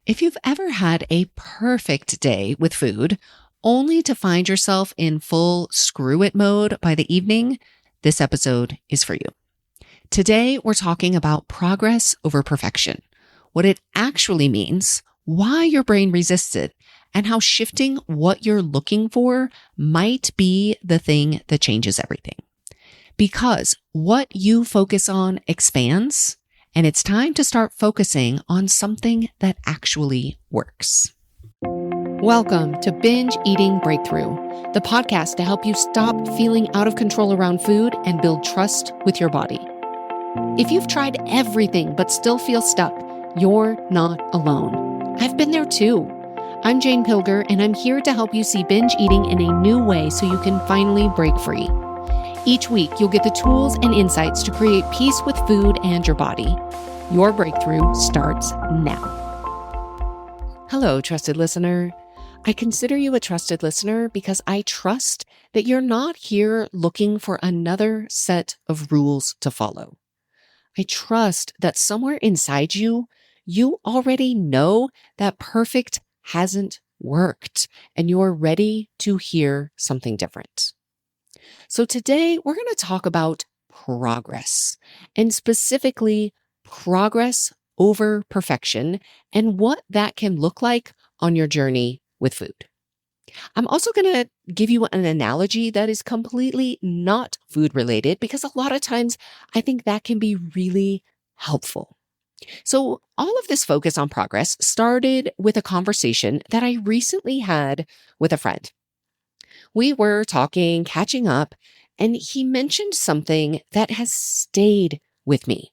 If you've ever had a perfect day with food, only to find yourself in full screw it mode by the evening, this episode is for you. Today, we're talking about progress over perfection, what it actually means, why your brain resists it, and how shifting what you're looking for might be the thing that changes everything. Because what you focus on expands, and it's time to start focusing on something that actually works. Welcome to Binge Eating Breakthrough, the podcast to help you stop feeling out of control around food and build trust with your body. If you've tried everything but still feel stuck, you're not alone. I've been there too. I'm Jane Pilger, and I'm here to help you see binge eating in a new way so you can finally break free. Each week, you'll get the tools and insights to create peace with food and your body. Your breakthrough starts now. Hello, trusted listener. I consider you a trusted listener because I trust that you're not here looking for another set of rules to follow. I trust that somewhere inside you, you already know that perfect hasn't worked and you're ready to hear something different. So today we're going to talk about progress, and specifically progress over perfection and what that can look like on your journey with food. I'm also going to give you an analogy that is completely not food related because a lot of times I think that can be really helpful. So all of this focus on progress started with a conversation that I recently had with a friend. We were talking, catching up, and he mentioned something that has stayed with me.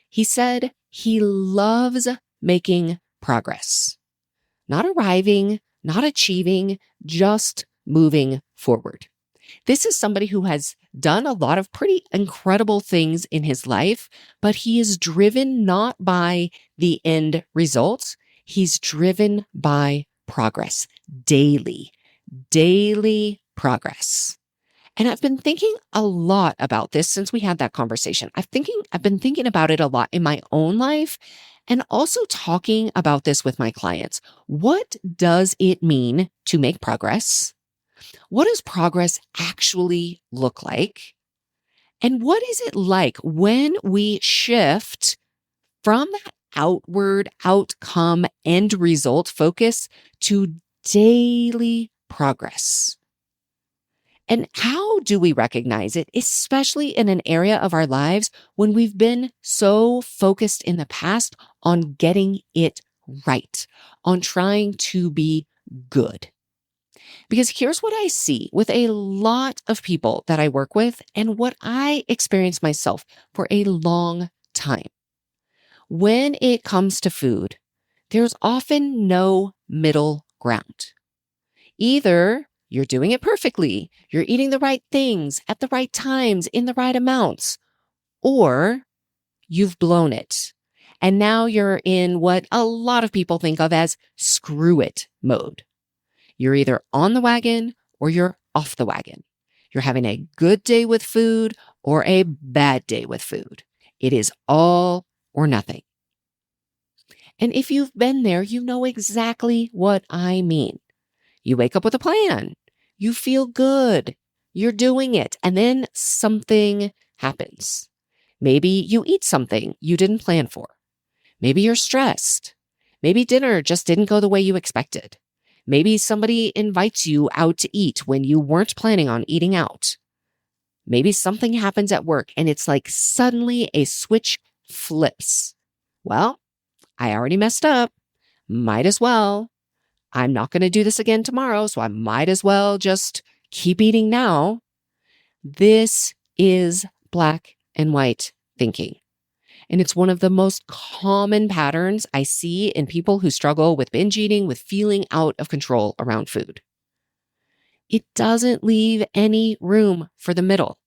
He said he loves making progress, not arriving, not achieving, just moving forward. This is somebody who has done a lot of pretty incredible things in his life, but he is driven not by the end results. He's driven by progress, daily progress. And I've been thinking a lot about this since we had that conversation. I've been thinking about it a lot in my own life and also talking about this with my clients. What does it mean to make progress? What does progress actually look like? And what is it like when we shift from that outward outcome end result focus to daily progress? And how do we recognize it, especially in an area of our lives when we've been so focused in the past on getting it right, on trying to be good? Because here's what I see with a lot of people that I work with and what I experienced myself for a long time. When it comes to food, there's often no middle ground. Either you're doing it perfectly, you're eating the right things at the right times in the right amounts, or you've blown it. And now you're in what a lot of people think of as screw it mode. You're either on the wagon or you're off the wagon. You're having a good day with food or a bad day with food. It is all or nothing. And if you've been there, you know exactly what I mean. You wake up with a plan. You feel good. You're doing it. And then something happens. Maybe you eat something you didn't plan for. Maybe you're stressed. Maybe dinner just didn't go the way you expected. Maybe somebody invites you out to eat when you weren't planning on eating out. Maybe something happens at work and it's like suddenly a switch flips. Well, I already messed up. Might as well. I'm not going to do this again tomorrow, so I might as well just keep eating now. This is black and white thinking. And it's one of the most common patterns I see in people who struggle with binge eating, with feeling out of control around food. It doesn't leave any room for the middle.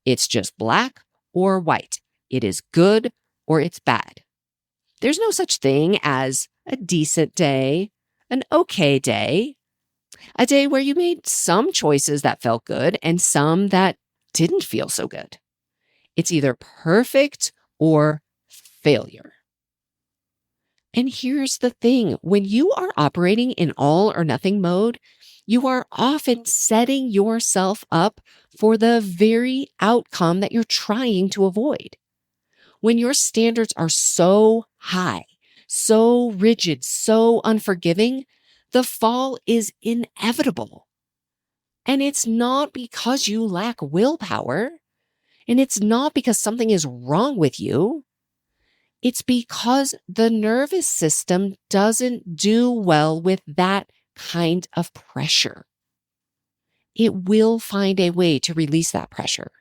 It's just black or white. It is good or it's bad. There's no such thing as a decent day, an okay day, a day where you made some choices that felt good and some that didn't feel so good. It's either perfect or failure. And here's the thing, when you are operating in all or nothing mode, you are often setting yourself up for the very outcome that you're trying to avoid. When your standards are so high, so rigid, so unforgiving, the fall is inevitable. And it's not because you lack willpower, and it's not because something is wrong with you. It's because the nervous system doesn't do well with that kind of pressure. It will find a way to release that pressure.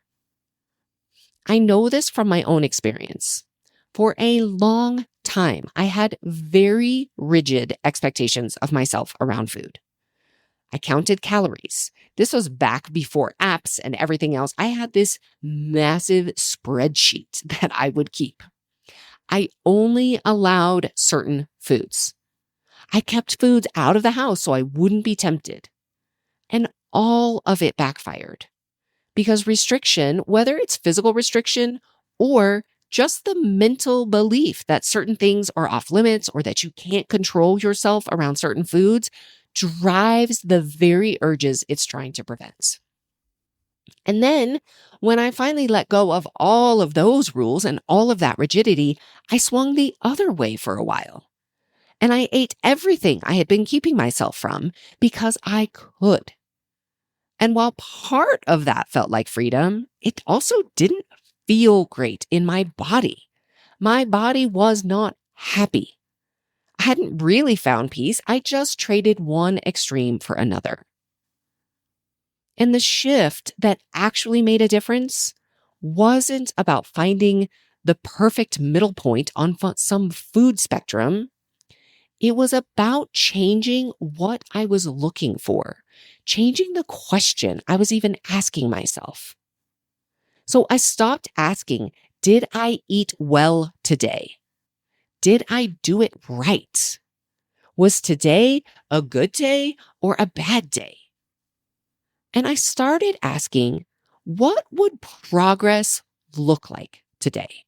I know this from my own experience. For a long time, I had very rigid expectations of myself around food. I counted calories. This was back before apps and everything else. I had this massive spreadsheet that I would keep. I only allowed certain foods. I kept foods out of the house so I wouldn't be tempted. And all of it backfired because restriction, whether it's physical restriction or just the mental belief that certain things are off limits or that you can't control yourself around certain foods, drives the very urges it's trying to prevent. And then when I finally let go of all of those rules and all of that rigidity, I swung the other way for a while. And I ate everything I had been keeping myself from because I could. And while part of that felt like freedom, it also didn't feel great in my body. My body was not happy. I hadn't really found peace. I just traded one extreme for another. And the shift that actually made a difference wasn't about finding the perfect middle point on some food spectrum. It was about changing what I was looking for, changing the question I was even asking myself. So I stopped asking, did I eat well today? Did I do it right? Was today a good day or a bad day? And I started asking, what would progress look like today?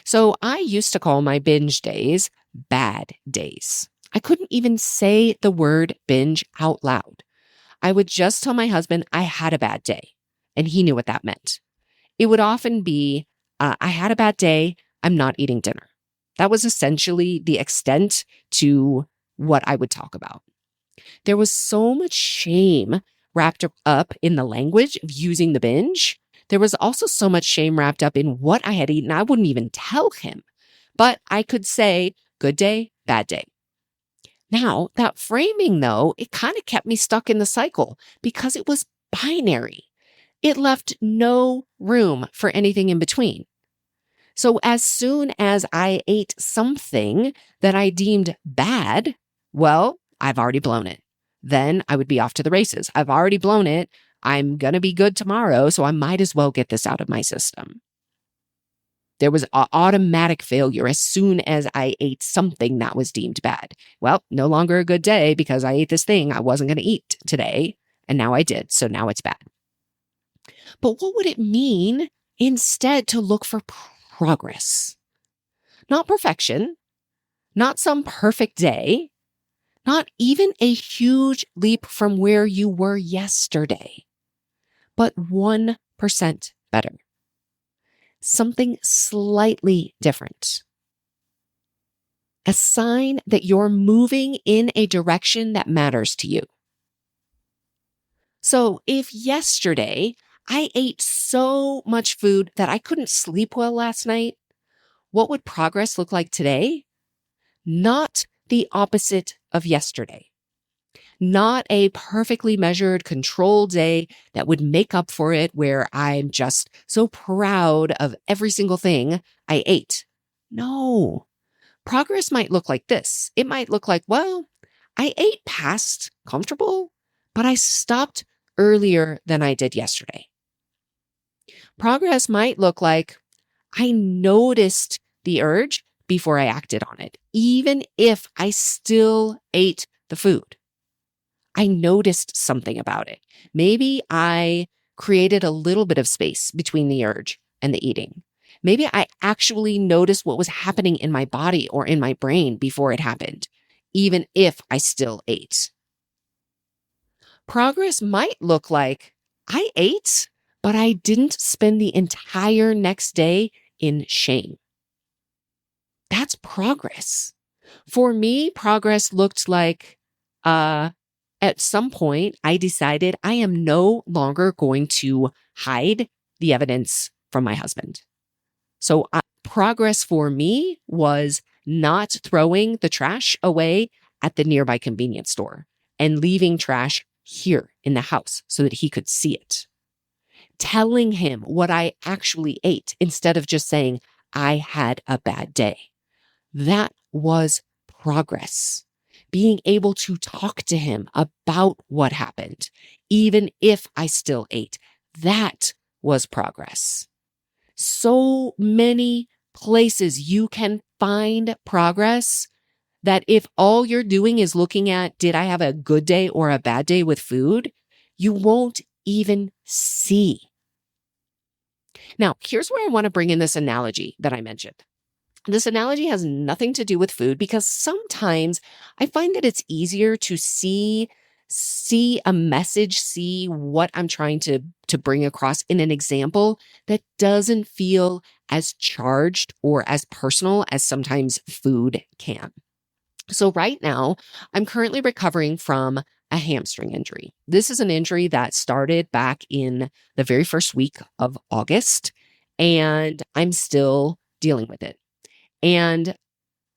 So I used to call my binge days bad days. I couldn't even say the word binge out loud. I would just tell my husband I had a bad day, and he knew what that meant. It would often be, I had a bad day, I'm not eating dinner. That was essentially the extent to what I would talk about. There was so much shame wrapped up in the language of using the binge. There was also so much shame wrapped up in what I had eaten. I wouldn't even tell him, but I could say, good day, bad day. Now, that framing, though, it kind of kept me stuck in the cycle because it was binary. It left no room for anything in between. So as soon as I ate something that I deemed bad, well, I've already blown it. Then I would be off to the races. I've already blown it. I'm going to be good tomorrow, so I might as well get this out of my system. There was an automatic failure as soon as I ate something that was deemed bad. Well, no longer a good day because I ate this thing I wasn't going to eat today, and now I did, so now it's bad. But what would it mean instead to look for progress? Not perfection, not some perfect day, not even a huge leap from where you were yesterday, but 1% better. Something slightly different. A sign that you're moving in a direction that matters to you. So if yesterday I ate so much food that I couldn't sleep well last night, what would progress look like today? Not the opposite of yesterday. Not a perfectly measured, controlled day that would make up for it where I'm just so proud of every single thing I ate. No. Progress might look like this. It might look like, well, I ate past comfortable, but I stopped earlier than I did yesterday. Progress might look like I noticed the urge before I acted on it, even if I still ate the food. I noticed something about it. Maybe I created a little bit of space between the urge and the eating. Maybe I actually noticed what was happening in my body or in my brain before it happened, even if I still ate. Progress might look like I ate, but I didn't spend the entire next day in shame. That's progress. For me, progress looked like at some point, I decided I am no longer going to hide the evidence from my husband. So progress for me was not throwing the trash away at the nearby convenience store and leaving trash here in the house so that he could see it. Telling him what I actually ate instead of just saying, I had a bad day. That was progress. Being able to talk to him about what happened, even if I still ate, that was progress. So many places you can find progress that if all you're doing is looking at, did I have a good day or a bad day with food, you won't even see. Now, here's where I want to bring in this analogy that I mentioned. This analogy has nothing to do with food because sometimes I find that it's easier to see a message, see what I'm trying to bring across in an example that doesn't feel as charged or as personal as sometimes food can. So right now, I'm currently recovering from a hamstring injury. This is an injury that started back in the very first week of August, and I'm still dealing with it. And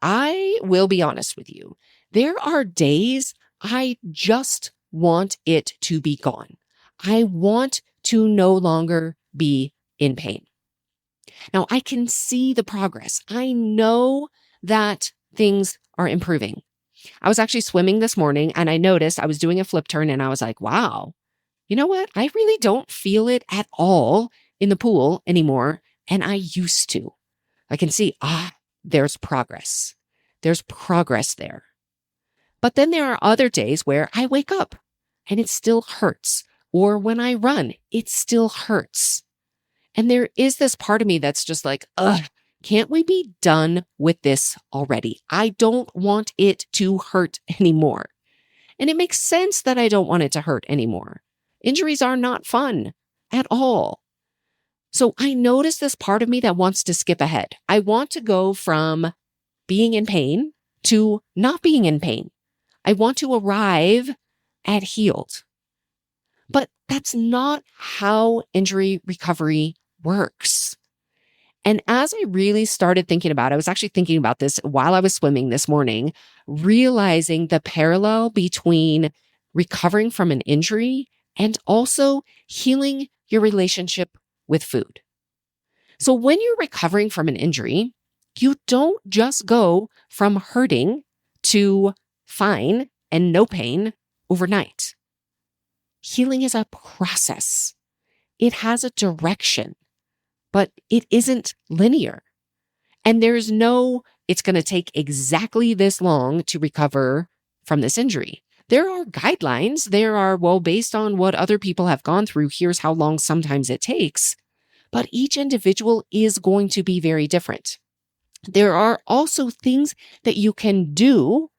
I will be honest with you, there are days I just want it to be gone. I want to no longer be in pain. Now, I can see the progress. I know that things are improving. I was actually swimming this morning and I noticed I was doing a flip turn and I was like, wow, you know what? I really don't feel it at all in the pool anymore. And I used to. I can see, there's progress. There's progress there. But then there are other days where I wake up and it still hurts. Or when I run, it still hurts. And there is this part of me that's just like, can't we be done with this already? I don't want it to hurt anymore. And it makes sense that I don't want it to hurt anymore. Injuries are not fun at all. So I notice this part of me that wants to skip ahead. I want to go from being in pain to not being in pain. I want to arrive at healed. But that's not how injury recovery works. And as I really started thinking about it, I was actually thinking about this while I was swimming this morning, realizing the parallel between recovering from an injury and also healing your relationship with food. So when you're recovering from an injury, you don't just go from hurting to fine and no pain overnight. Healing is a process. It has a direction, but it isn't linear. And there's no, it's going to take exactly this long to recover from this injury. There are guidelines. There are, based on what other people have gone through, here's how long sometimes it takes. But each individual is going to be very different. There are also things that you can do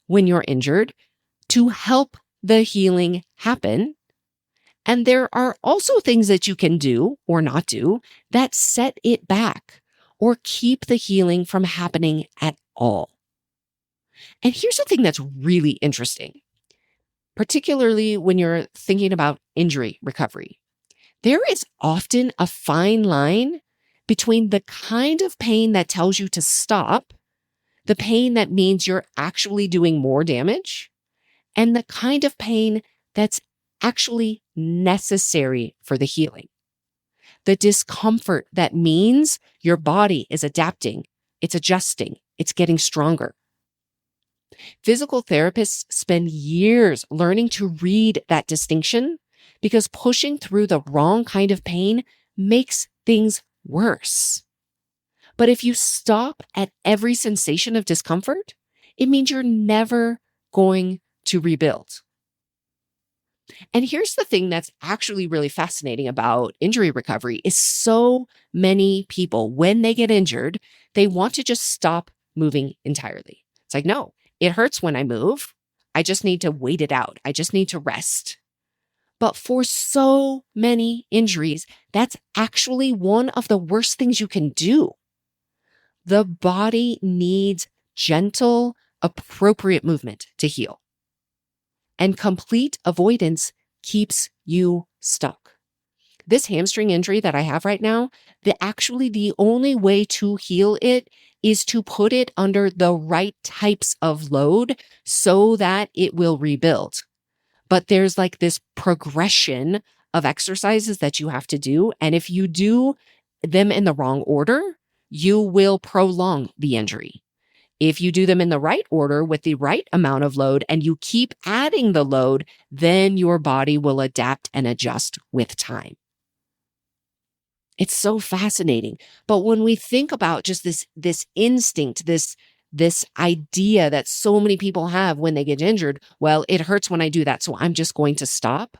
when you're injured to help the healing happen. And there are also things that you can do or not do that set it back or keep the healing from happening at all. And here's the thing that's really interesting, particularly when you're thinking about injury recovery. There is often a fine line between the kind of pain that tells you to stop, the pain that means you're actually doing more damage, and the kind of pain that's actually necessary for the healing. The discomfort that means your body is adapting, it's adjusting, it's getting stronger. Physical therapists spend years learning to read that distinction because pushing through the wrong kind of pain makes things worse. But if you stop at every sensation of discomfort, it means you're never going to rebuild. And here's the thing that's actually really fascinating about injury recovery is so many people, when they get injured, they want to just stop moving entirely. It's like, no, it hurts when I move. I just need to wait it out. I just need to rest. But for so many injuries, that's actually one of the worst things you can do. The body needs gentle, appropriate movement to heal. And complete avoidance keeps you stuck. This hamstring injury that I have right now, the only way to heal it is to put it under the right types of load so that it will rebuild. But there's like this progression of exercises that you have to do. And if you do them in the wrong order, you will prolong the injury. If you do them in the right order with the right amount of load and you keep adding the load, then your body will adapt and adjust with time. It's so fascinating. But when we think about just this instinct, this idea that so many people have when they get injured, well, it hurts when I do that, so I'm just going to stop.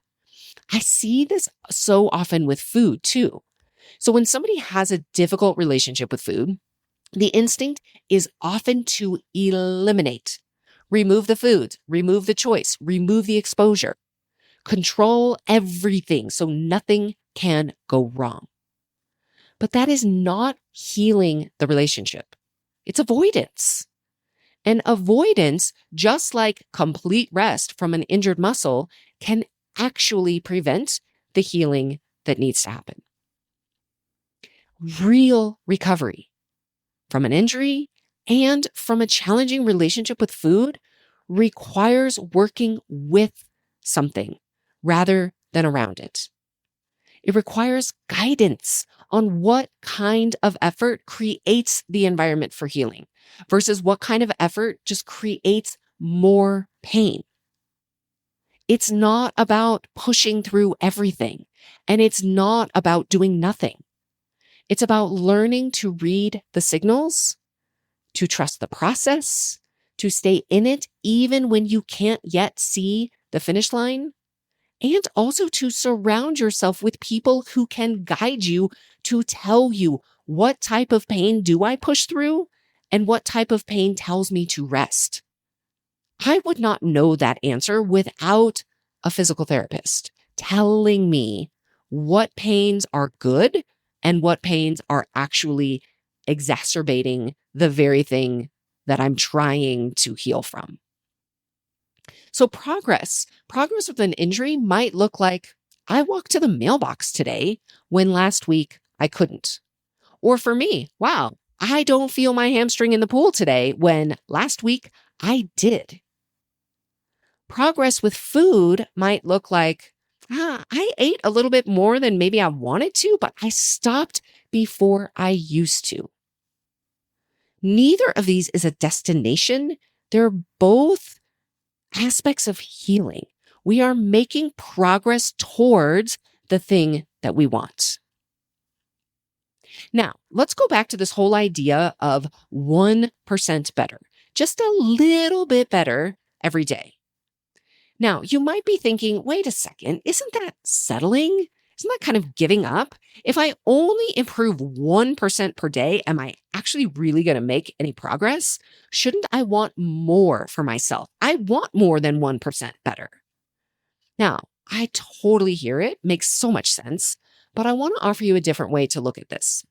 I see this so often with food too. So when somebody has a difficult relationship with food, the instinct is often to eliminate, remove the food, remove the choice, remove the exposure, control everything so nothing can go wrong. But that is not healing the relationship. It's avoidance. And avoidance, just like complete rest from an injured muscle, can actually prevent the healing that needs to happen. Real recovery from an injury and from a challenging relationship with food requires working with something rather than around it. It requires guidance on what kind of effort creates the environment for healing versus what kind of effort just creates more pain. It's not about pushing through everything, and it's not about doing nothing. It's about learning to read the signals, to trust the process, to stay in it even when you can't yet see the finish line, and also to surround yourself with people who can guide you to tell you what type of pain do I push through and what type of pain tells me to rest. I would not know that answer without a physical therapist telling me what pains are good and what pains are actually exacerbating the very thing that I'm trying to heal from. So progress with an injury might look like I walked to the mailbox today when last week I couldn't. Or for me, wow, I don't feel my hamstring in the pool today when last week I did. Progress with food might look like, I ate a little bit more than maybe I wanted to, but I stopped before I used to. Neither of these is a destination. They're both aspects of healing. We are making progress towards the thing that we want. Now, let's go back to this whole idea of 1% better, just a little bit better every day. Now, you might be thinking, wait a second, isn't that settling? Isn't that kind of giving up? If I only improve 1% per day, am I actually really going to make any progress? Shouldn't I want more for myself? I want more than 1% better. Now, I totally hear it, makes so much sense, but I want to offer you a different way to look at this.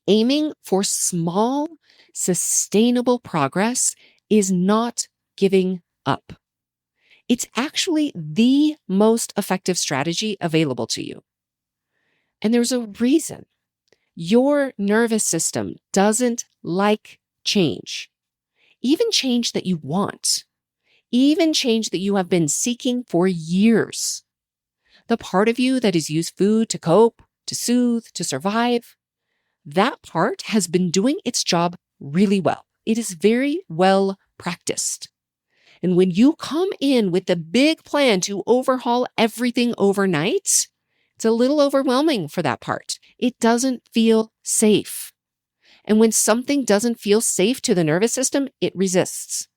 Aiming for small, sustainable progress is not giving up. It's actually the most effective strategy available to you. And there's a reason. Your nervous system doesn't like change, even change that you want, even change that you have been seeking for years. The part of you that has used food to cope, to soothe, to survive, that part has been doing its job really well. It is very well practiced. And when you come in with the big plan to overhaul everything overnight, it's a little overwhelming for that part. It doesn't feel safe. And when something doesn't feel safe to the nervous system, it resists.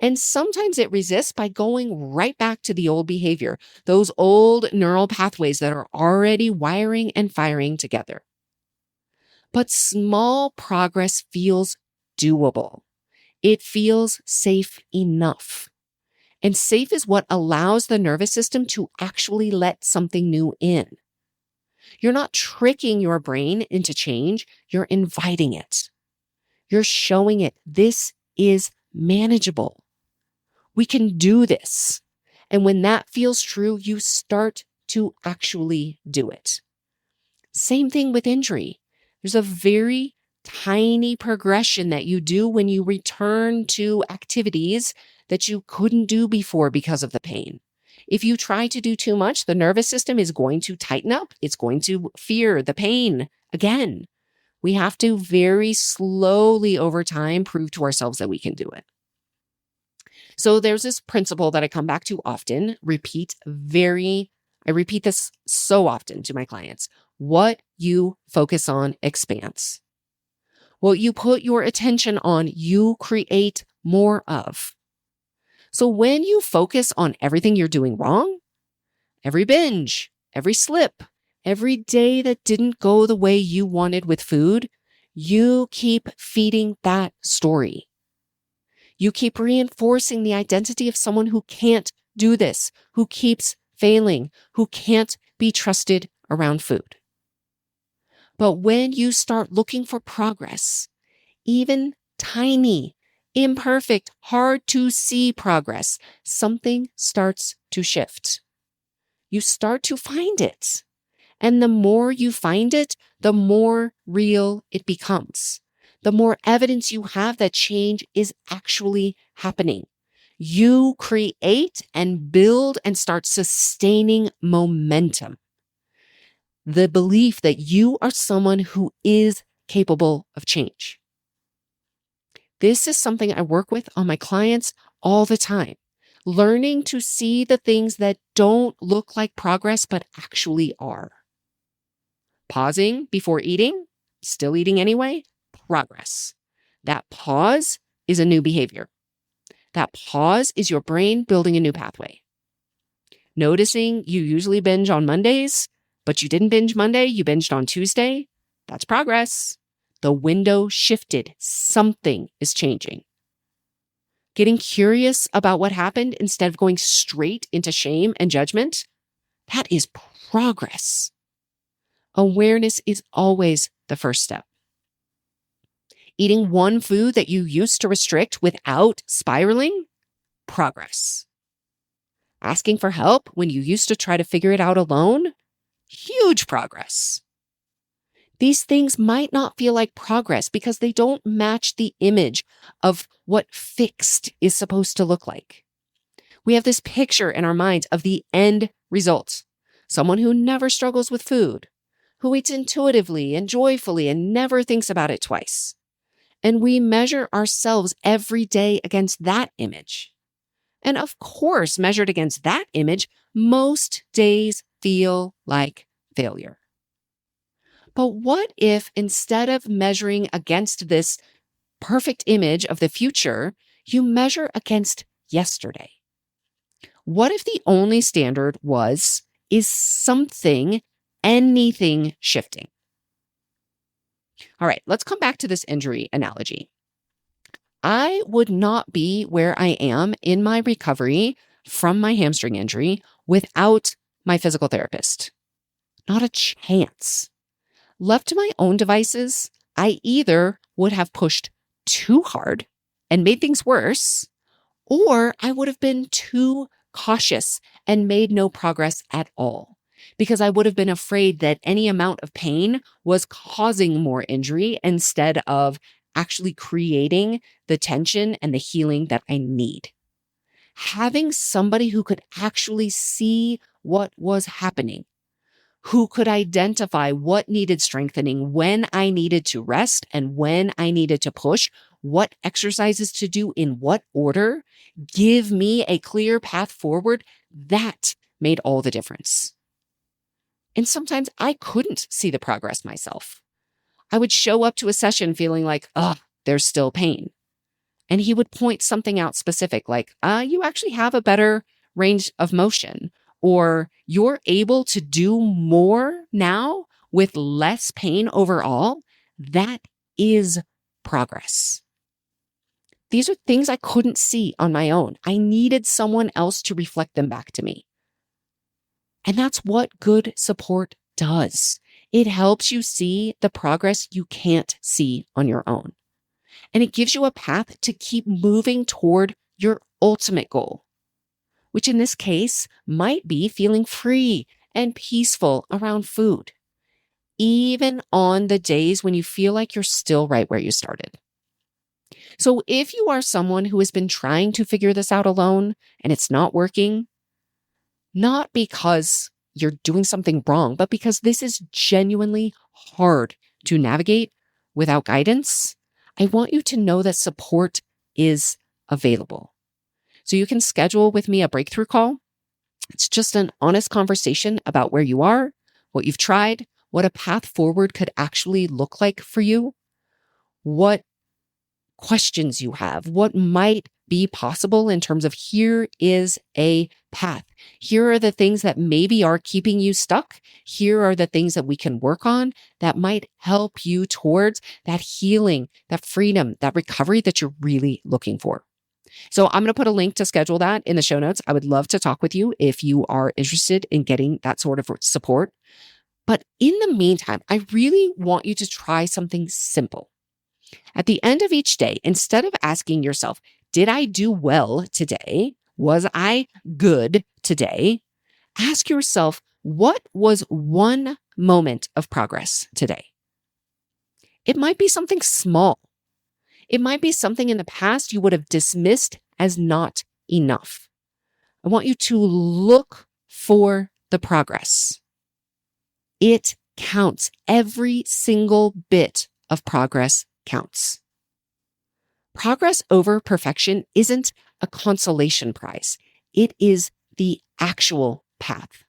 And sometimes it resists by going right back to the old behavior, those old neural pathways that are already wiring and firing together. But small progress feels doable. It feels safe enough. And safe is what allows the nervous system to actually let something new in. You're not tricking your brain into change. You're inviting it. You're showing it this is manageable. We can do this. And when that feels true, you start to actually do it. Same thing with injury. There's a very tiny progression that you do when you return to activities that you couldn't do before because of the pain. If you try to do too much, the nervous system is going to tighten up. It's going to fear the pain again. We have to very slowly over time prove to ourselves that we can do it. So there's this principle that I come back to often, I repeat this so often to my clients. What you focus on expands. What you put your attention on, you create more of. So when you focus on everything you're doing wrong, every binge, every slip, every day that didn't go the way you wanted with food, you keep feeding that story. You keep reinforcing the identity of someone who can't do this, who keeps failing, who can't be trusted around food. But when you start looking for progress, even tiny, imperfect, hard to see progress, something starts to shift. You start to find it. And the more you find it, the more real it becomes. The more evidence you have that change is actually happening. You create and build and start sustaining momentum. The belief that you are someone who is capable of change. This is something I work with on my clients all the time. Learning to see the things that don't look like progress, but actually are. Pausing before eating, still eating anyway, progress. That pause is a new behavior. That pause is your brain building a new pathway. Noticing you usually binge on Mondays, but you didn't binge Monday, you binged on Tuesday, that's progress. The window shifted. Something is changing. Getting curious about what happened instead of going straight into shame and judgment, that is progress. Awareness is always the first step. Eating one food that you used to restrict without spiraling, progress. Asking for help when you used to try to figure it out alone, huge progress. These things might not feel like progress because they don't match the image of what fixed is supposed to look like. We have this picture in our minds of the end result. Someone who never struggles with food, who eats intuitively and joyfully and never thinks about it twice. And we measure ourselves every day against that image. And of course, measured against that image, most days feel like failure. But what if instead of measuring against this perfect image of the future, you measure against yesterday? What if the only standard is something, anything shifting? All right, let's come back to this injury analogy. I would not be where I am in my recovery from my hamstring injury without my physical therapist. Not a chance. Left to my own devices, I either would have pushed too hard and made things worse, or I would have been too cautious and made no progress at all because I would have been afraid that any amount of pain was causing more injury instead of actually creating the tension and the healing that I need. Having somebody who could actually see what was happening, who could identify what needed strengthening, when I needed to rest and when I needed to push, what exercises to do in what order, give me a clear path forward, that made all the difference. And sometimes I couldn't see the progress myself. I would show up to a session feeling like, there's still pain. And he would point something out specific, like, you actually have a better range of motion, or you're able to do more now with less pain overall. That is progress. These are things I couldn't see on my own. I needed someone else to reflect them back to me. And that's what good support does. It helps you see the progress you can't see on your own. And it gives you a path to keep moving toward your ultimate goal, which in this case might be feeling free and peaceful around food, even on the days when you feel like you're still right where you started. So if you are someone who has been trying to figure this out alone and it's not working, not because you're doing something wrong, but because this is genuinely hard to navigate without guidance, I want you to know that support is available. So you can schedule with me a breakthrough call. It's just an honest conversation about where you are, what you've tried, what a path forward could actually look like for you, what questions you have, what might be possible in terms of here is a path. Here are the things that maybe are keeping you stuck. Here are the things that we can work on that might help you towards that healing, that freedom, that recovery that you're really looking for. So I'm going to put a link to schedule that in the show notes. I would love to talk with you if you are interested in getting that sort of support. But in the meantime, I really want you to try something simple. At the end of each day, instead of asking yourself, did I do well today? Was I good today? Ask yourself, what was one moment of progress today? It might be something small. It might be something in the past you would have dismissed as not enough. I want you to look for the progress. It counts. Every single bit of progress counts. Progress over perfection isn't a consolation prize. It is the actual path.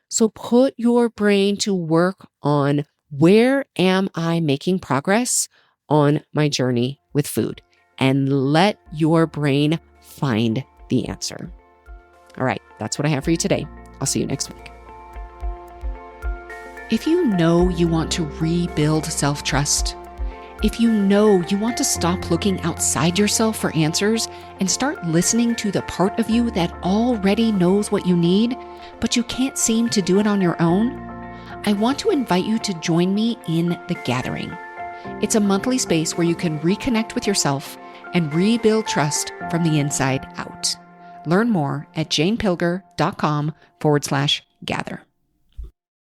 So put your brain to work on, where am I making progress on my journey with food? And let your brain find the answer. All right, that's what I have for you today. I'll see you next week. If you know you want to rebuild self-trust, if you know you want to stop looking outside yourself for answers and start listening to the part of you that already knows what you need, but you can't seem to do it on your own, I want to invite you to join me in The Gathering. It's a monthly space where you can reconnect with yourself and rebuild trust from the inside out. Learn more at janepilger.com/gather.